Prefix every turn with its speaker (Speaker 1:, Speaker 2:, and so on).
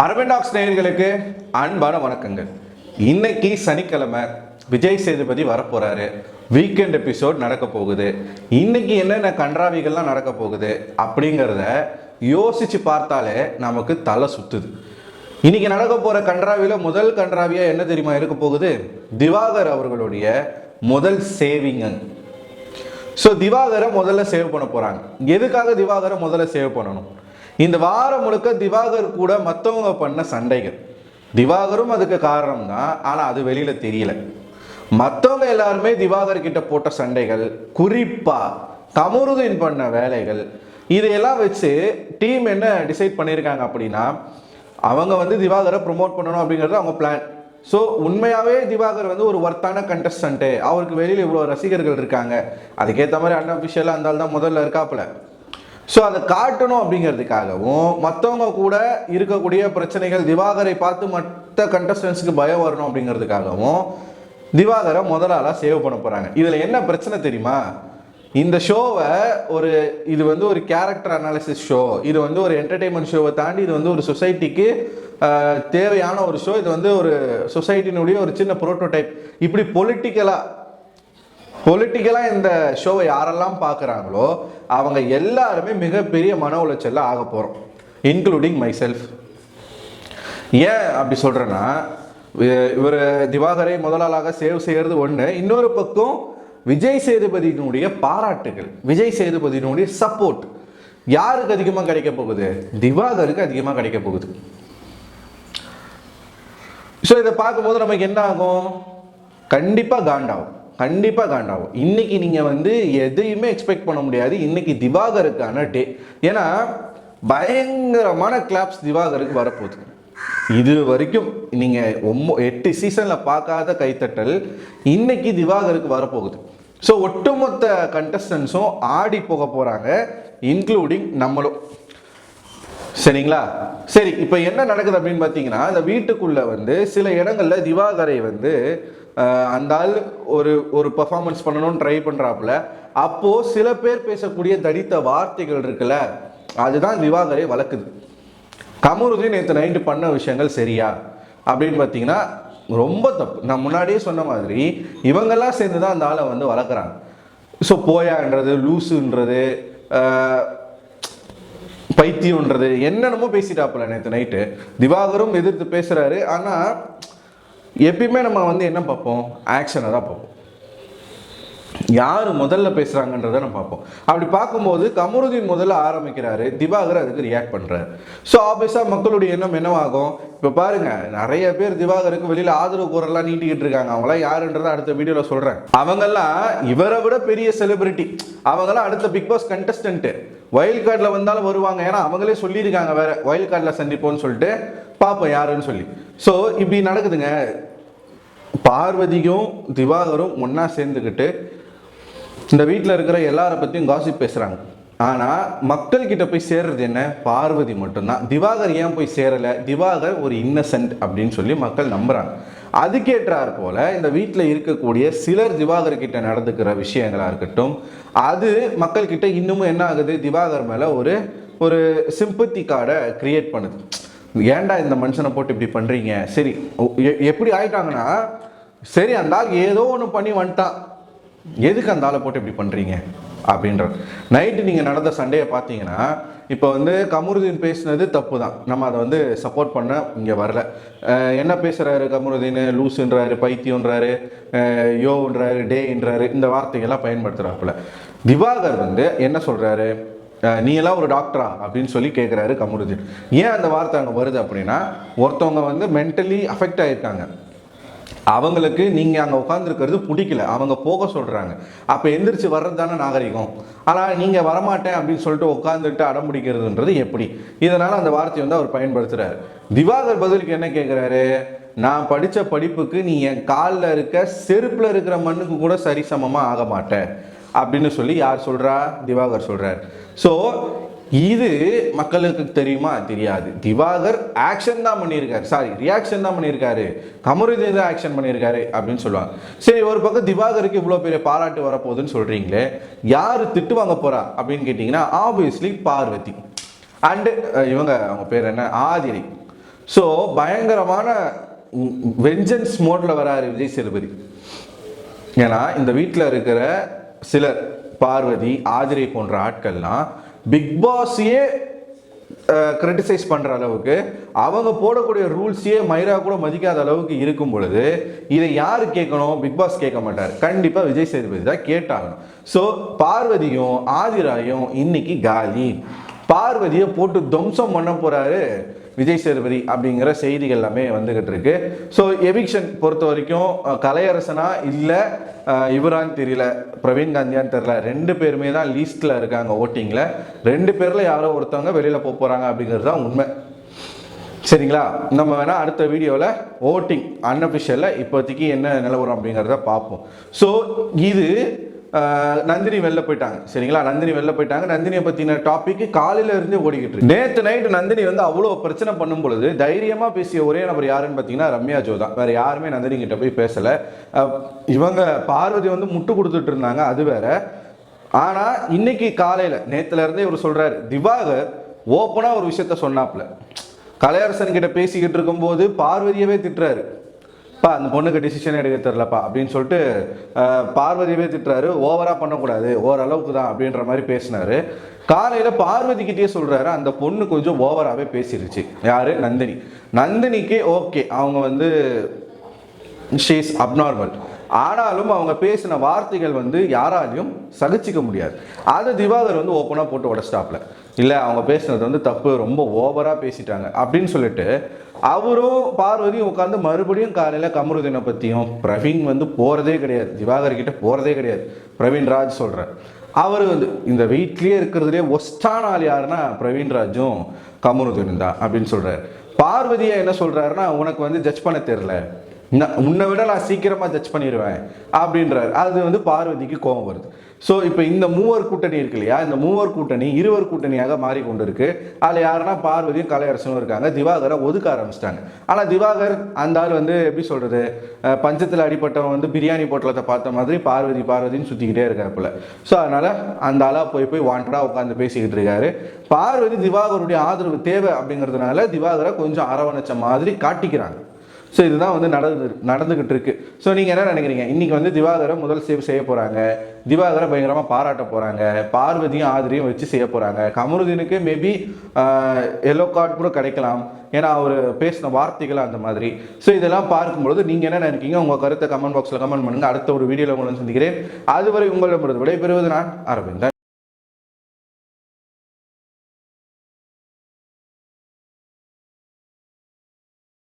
Speaker 1: அரவிந்தாக்ஸ் நேயர்களுக்கு அன்பான வணக்கங்கள். இன்னைக்கு சனிக்கிழமை விஜய் சேதுபதி வரப்போறாரு. வீக்கெண்ட் எபிசோட் நடக்க போகுது. இன்னைக்கு என்னென்ன கன்றாவிகள்லாம் நடக்க போகுது அப்படிங்கிறத யோசிச்சு பார்த்தாலே நமக்கு தலை சுத்துது. இன்னைக்கு நடக்க போற கன்றாவில முதல் கன்றாவியா என்ன தெரியுமா இருக்க போகுது? திவாகர் அவர்களுடைய முதல் சேவிங். ஸோ திவாகரை முதல்ல சேவ் பண்ண போறாங்க. எதுக்காக திவாகரை முதல்ல சேவ் பண்ணணும்? இந்த வாரம் முழுக்க திவாகர் கூட மற்றவங்க பண்ண சண்டைகள், திவாகரும் அதுக்கு காரணம் தான். ஆனால் அது வெளியில தெரியல. மற்றவங்க எல்லாருமே திவாகர் கிட்ட போட்ட சண்டைகள், குறிப்பா கமருதீன் பண்ண வேலைகள், இதையெல்லாம் வச்சு டீம் என்ன டிசைட் பண்ணியிருக்காங்க அப்படின்னா, அவங்க திவாகரை ப்ரொமோட் பண்ணணும் அப்படிங்கிறது அவங்க பிளான். ஸோ உண்மையாகவே திவாகர் ஒரு ஒர்த்தான கண்டஸ்டன்ட்டு, அவருக்கு வெளியில் இவ்வளோ ரசிகர்கள் இருக்காங்க, அதுக்கேற்ற மாதிரி அன்அஃபிஷியலாக இருந்தால் தான் முதல்ல இருக்காப்புல. ஸோ அதை காட்டணும் அப்படிங்கிறதுக்காகவும், மற்றவங்க கூட இருக்கக்கூடிய பிரச்சனைகள் திவாகரை பார்த்து மற்ற கண்டஸ்டன்ஸுக்கு பயம் வரணும் அப்படிங்கிறதுக்காகவும் திவாகரை முதலாளாக சேவ் பண்ண போகிறாங்க. இதில் என்ன பிரச்சனை தெரியுமா? இந்த ஷோவை இது ஒரு கேரக்டர் அனாலிசிஸ் ஷோ, இது ஒரு என்டர்டெயின்மெண்ட் ஷோவை தாண்டி இது ஒரு சொசைட்டிக்கு தேவையான ஒரு ஷோ. இது ஒரு சொசைட்டினுடைய ஒரு சின்ன புரோட்டோடைப். இப்படி பொலிட்டிக்கலாக இந்த ஷோவை யாரெல்லாம் பார்க்குறாங்களோ அவங்க எல்லாருமே மிகப்பெரிய மன உளைச்சல்ல ஆக போகிறோம், இன்க்ளூடிங் மை செல்ஃப். ஏன் அப்படி சொல்கிறேன்னா, இவர் திவாகரை முதலாளாக சேவ் செய்கிறது ஒன்று. இன்னொரு பக்கம் விஜய் சேதுபதியினுடைய பாராட்டுகள், விஜய் சேதுபதியினுடைய சப்போர்ட் யாருக்கு அதிகமாக கிடைக்க போகுது? திவாகருக்கு அதிகமாக கிடைக்க போகுது. ஸோ இதை பார்க்கும்போது நமக்கு என்ன ஆகும்? கண்டிப்பாக காண்டாகும். இன்னைக்கு நீங்கள் எதையுமே எக்ஸ்பெக்ட் பண்ண முடியாது. இன்னைக்கு திவாகருக்கான டே. ஏன்னா பயங்கரமான கிளாப்ஸ் திவாகருக்கு வரப்போகுது. இது வரைக்கும் நீங்கள் 8 சீசனில் பார்க்காத கைத்தட்டல் இன்னைக்கு திவாகருக்கு வரப்போகுது. ஸோ ஒட்டுமொத்த கண்டஸ்டன்ஸும் ஆடி போக போகிறாங்க, இன்க்ளூடிங் நம்மளும். சரிங்களா? சரி, இப்போ என்ன நடக்குது அப்படின்னு பார்த்தீங்கன்னா, இந்த வீட்டுக்குள்ளே சில இடங்களில் திவாகரை அந்த ஆள் ஒரு பர்ஃபார்மன்ஸ் பண்ணணும்னு ட்ரை பண்ணுறாப்புல. அப்போது சில பேர் பேசக்கூடிய தடித்த வார்த்தைகள் இருக்குல்ல, அதுதான் திவாகரை வளர்க்குது. கமருதீன் நேற்று நைட்டு பண்ண விஷயங்கள் சரியா அப்படின்னு பார்த்தீங்கன்னா ரொம்ப தப்பு. நான் முன்னாடியே சொன்ன மாதிரி இவங்கெல்லாம் சேர்ந்து தான் அந்த ஆளை வளர்க்குறாங்க. ஸோ போயான்றது, லூசுன்றது, பைத்தியம்ன்றது என்னென்னமோ பேசிட்டாப்புல நேற்று நைட்டு. திவாகரும் எதிர்த்து பேசுகிறாரு. ஆனால் எப்பயுமே நம்ம என்ன பார்ப்போம்? ஆக்ஷனை தான் பார்ப்போம். யார் முதல்ல பேசுகிறாங்கன்றதை நம்ம பார்ப்போம். அப்படி பார்க்கும்போது கமருதீன் முதல்ல ஆரம்பிக்கிறாரு, திவாகர் அதுக்கு ரியாக்ட் பண்ணுறாரு. ஸோ ஆப்வியஸாக மக்களுடைய எண்ணம் என்னவாகும்? இப்போ பாருங்கள், நிறைய பேர் திவாகருக்கு வெளியில் ஆதரவு குரல்லாம் நீட்டிக்கிட்டு இருக்காங்க. அவங்களாம் யாருன்றதை அடுத்த வீடியோவில் சொல்கிறேன். அவங்கெல்லாம் இவரை விட பெரிய செலிபிரிட்டி. அவங்கெல்லாம் அடுத்த பிக் பாஸ் கண்டஸ்டன்ட்டு. வைல்ட் கார்டில் வந்தாலும் வருவாங்க. ஏன்னா அவங்களே சொல்லியிருக்காங்க வேற, வைல்ட் கார்டில் சந்திப்போன்னு சொல்லிட்டு. பார்ப்போம் யாருன்னு சொல்லி. ஸோ இப்படி நடக்குதுங்க. பார்வதியும் திவாகரும் ஒன்றா சேர்ந்துக்கிட்டு இந்த வீட்டில் இருக்கிற எல்லாரை பற்றியும் காசிப் பேசுகிறாங்க. ஆனால் மக்கள்கிட்ட போய் சேர்றது என்ன? பார்வதி மட்டும்தான். திவாகர் ஏன் போய் சேரலை? திவாகர் ஒரு இன்னசென்ட் அப்படின்னு சொல்லி மக்கள் நம்புகிறாங்க. அதுக்கேற்றார் போல் இந்த வீட்டில் இருக்கக்கூடிய சிலர் திவாகர் கிட்ட நடந்துக்கிற விஷயங்களாக இருக்கட்டும், அது மக்கள்கிட்ட இன்னமும் என்ன ஆகுது? திவாகர் மேலே ஒரு சிம்பத்தி கார்டை கிரியேட் பண்ணுது. ஏன்டா இந்த மனுஷனை போட்டு இப்படி பண்ணுறீங்க? சரி, எப்படி ஆயிட்டாங்கன்னா, சரி அந்த ஆள் ஏதோ ஒன்று பண்ணி வந்துட்டான், எதுக்கு அந்த ஆளை போட்டு இப்படி பண்ணுறீங்க அப்படின்ற. நைட்டு நீங்கள் நடந்த சண்டையை பார்த்தீங்கன்னா, இப்போ கமருதீன் பேசுனது தப்பு தான். நம்ம அதை சப்போர்ட் பண்ண இங்கே வரல. என்ன பேசுகிறாரு கமருதீன்? லூஸுன்றாரு, பைத்தியன்றாரு, யோன்றாரு, டேன்றாரு, இந்த வார்த்தைகள்லாம் பயன்படுத்துகிறாப்புல. திவாகர் என்ன சொல்கிறாரு? நீ எல்லாம் ஒரு டாக்டரா அப்படின்னு சொல்லி கேட்குறாரு கமருதீன். ஏன் அந்த வார்த்தை அங்கே வருது அப்படின்னா, ஒருத்தவங்க மென்டலி அஃபெக்ட் ஆகியிருக்காங்க. அவங்களுக்கு நீங்கள் அங்கே உட்காந்துருக்கிறது பிடிக்கல, அவங்க போக சொல்கிறாங்க. அப்போ எந்திரிச்சு வர்றது தானே நாகரிகம். ஆனால் நீங்கள் வரமாட்டேன் அப்படின்னு சொல்லிட்டு உட்காந்துட்டு அடம்பிடிக்கிறதுன்றது எப்படி? இதனால் அந்த வார்த்தையை அவர் பயன்படுத்துகிறாரு. திவாகர் பதிலுக்கு என்ன கேட்குறாரு? நான் படித்த படிப்புக்கு நீ என் காலில் இருக்க செருப்பில் இருக்கிற மண்ணுக்கு கூட சரிசமமாக ஆக மாட்டேன் அப்படின்னு சொல்லி யார் சொல்கிறா? திவாகர் சொல்கிறார். ஸோ இது மக்களுக்கு தெரியுமா? தெரியாது. திவாகர் ஆக்ஷன் தான் பண்ணியிருக்காரு, ரியாக்ஷன் தான் பண்ணியிருக்காரு, கமருதீன் தான் ஆக்ஷன் பண்ணியிருக்காரு அப்படின்னு சொல்லுவாங்க. சரி, ஒரு பக்கம் திவாகருக்கு இவ்வளோ பெரிய பாராட்டு வரப்போகுதுன்னு சொல்கிறீங்களே, யார் திட்டு வாங்க போகிறா அப்படின்னு கேட்டிங்கன்னா, ஆப்வியஸ்லி பார்வதி அண்டு அவங்க பேர் என்ன, ஆதிரை. ஸோ பயங்கரமான வெஞ்சன்ஸ் மோடில் வராரு விஜய் சேதுபதி. ஏன்னா இந்த வீட்டில் இருக்கிற சிலர், பார்வதி, ஆதிரை போன்ற ஆட்கள்லாம் பிக் பாஸையே கிரிட்டிசைஸ் பண்ணுற அளவுக்கு, அவங்க போடக்கூடிய ரூல்ஸையே மைரா கூட மதிக்காத அளவுக்கு இருக்கும் பொழுது இதை யார் கேட்கணும்? பிக் பாஸ் கேட்க மாட்டார், கண்டிப்பாக விஜய் சேதுபதி தான் கேட்டாகணும். ஸோ பார்வதியும் ஆதிராயும் இன்னைக்கு காலி. பார்வதியை போட்டு துவம்சம் பண்ண போறாரு விஜய் சேதுபதி அப்படிங்கிற செய்திகள் எல்லாமே வந்துகிட்டு இருக்கு. ஸோ எவிக்ஷன் பொறுத்த வரைக்கும் கலையரசனா இல்லை இவரான்னு தெரியல, பிரவீன் காந்தியான்னு தெரியல, 2 பேருமே தான் லீஸ்ட்ல இருக்காங்க ஓட்டிங்ல. 2 பேர்ல யாரோ ஒருத்தவங்க வெளியில போறாங்க அப்படிங்கிறது தான் உண்மை. சரிங்களா? நம்ம வேணா அடுத்த வீடியோவில் ஓட்டிங் அன்அஃபிஷியலில் இப்போதைக்கு என்ன நிலவரம் அப்படிங்கிறத பார்ப்போம். ஸோ இது நந்தினி வெளில போயிட்டாங்க. சரிங்களா? நந்தினி வெளில போயிட்டாங்க. நந்தினியை பற்றின டாபிக் காலையில இருந்தே ஓடிக்கிட்டு இருக்கு. நேற்று நைட்டு நந்தினி வந்து அவ்வளோ பிரச்சனை பண்ணும் பொழுது தைரியமாக பேசிய ஒரே நபர் யாருன்னு பார்த்தீங்கன்னா ரம்யா ஜோ தான். வேற யாருமே நந்தினி கிட்ட போய் பேசலை. இவங்க பார்வதி வந்து முட்டு கொடுத்துட்டு இருந்தாங்க, அது வேற. ஆனால் இன்னைக்கு காலையில் நேற்றுல இருந்தே இவர் சொல்றாரு, திவாகர் ஓப்பனாக ஒரு விஷயத்த சொன்னாப்ல. கலையரசன் கிட்ட பேசிக்கிட்டு இருக்கும்போது பார்வதியவே திட்டுறாரு, பா அந்த பொண்ணுக்கு டிசிஷன் எடுக்க தெரிலப்பா அப்படின்னு சொல்லிட்டு பார்வதியவே திட்டுறாரு. ஓவராக பண்ணக்கூடாது, ஓரளவுக்கு தான் அப்படின்ற மாதிரி பேசினாரு. காலையில் பார்வதி கிட்டே சொல்கிறாரு, அந்த பொண்ணு கொஞ்சம் ஓவராகவே பேசிருச்சு. யார்? நந்தினி. நந்தினிக்கு ஓகே, அவங்க வந்து ஷீஸ் அப்நார்மல், ஆனாலும் அவங்க பேசின வார்த்தைகள் வந்து யாராலையும் சகிச்சிக்க முடியாது. அதை திவாகர் வந்து ஓப்பனாக போட்டு உடச்சிட்டாப்ல. இல்லை, அவங்க பேசுனது வந்து தப்பு, ரொம்ப ஓவராக பேசிட்டாங்க அப்படின்னு சொல்லிட்டு அவரும் பார்வதியும் உட்காந்து மறுபடியும் காலையில் கமருதீனை பற்றியும், பிரவீன் வந்து போகிறதே கிடையாது, திவாகர் கிட்ட போகிறதே கிடையாது, பிரவீன் ராஜ் சொல்கிறார். அவர் வந்து இந்த வீட்லேயே இருக்கிறதுலே ஒஸ்டான ஆள் யாருன்னா பிரவீன் ராஜும் கமருதீன் தான் அப்படின்னு சொல்கிறார். பார்வதியை என்ன சொல்கிறாருன்னா, உனக்கு வந்து ஜட்ஜ் பண்ண தெரில, உன்னை விட நான் சீக்கிரமாக ஜட்ஜ் பண்ணிடுவேன் அப்படின்றாரு. அது வந்து பார்வதிக்கு கோபம் வருது. ஸோ இப்போ இந்த மூவர் கூட்டணி இருக்கு இல்லையா, இந்த மூவர் கூட்டணி இருவர் கூட்டணியாக மாறிக்கொண்டு இருக்கு. அதில் யாருன்னா பார்வதியும் கலையரசனும் இருக்காங்க. திவாகரை ஒதுக்க ஆரம்பிச்சிட்டாங்க. ஆனால் திவாகர் அந்த ஆள் வந்து எப்படி சொல்கிறது, பஞ்சத்தில் அடிப்பட்டவன் வந்து பிரியாணி பொட்டலத்தை பார்த்த மாதிரி பார்வதின்னு சுற்றிக்கிட்டே இருக்காப்புல. ஸோ அதனால் அந்த ஆளாக போய் வாண்டடாக உட்காந்து பேசிக்கிட்டு இருக்காரு. பார்வதி திவாகருடைய ஆதரவு தேவை அப்படிங்கிறதுனால திவாகரை கொஞ்சம் அரவணைச்ச மாதிரி காட்டிக்கிறாங்க. ஸோ இதுதான் வந்து நடந்துகிட்டு இருக்கு. ஸோ நீங்கள் என்ன நினைக்கிறீங்க? இன்னைக்கு வந்து திவாகரை முதல் சேவ் செய்ய போகிறாங்க, திவாகரை பயங்கரமாக பாராட்ட போகிறாங்க, பார்வதியும் ஆதிரியும் வச்சு செய்ய போகிறாங்க. கமருதீனுக்கு மேபி எல்லோ கார்டு கூட கிடைக்கலாம், ஏன்னா அவர் பேசின வார்த்தைகள் அந்த மாதிரி. ஸோ இதெல்லாம் பார்க்கும்பொழுது நீங்கள் என்ன நினைக்கிறீங்க? உங்கள் கருத்தை கமெண்ட் பாக்ஸில் கமெண்ட் பண்ணுங்கள். அடுத்த ஒரு வீடியோவில் உங்களை சந்திக்கிறேன். அதுவரை உங்களிடமிருந்து விடைபெறுவது நான் அரவிந்தன்.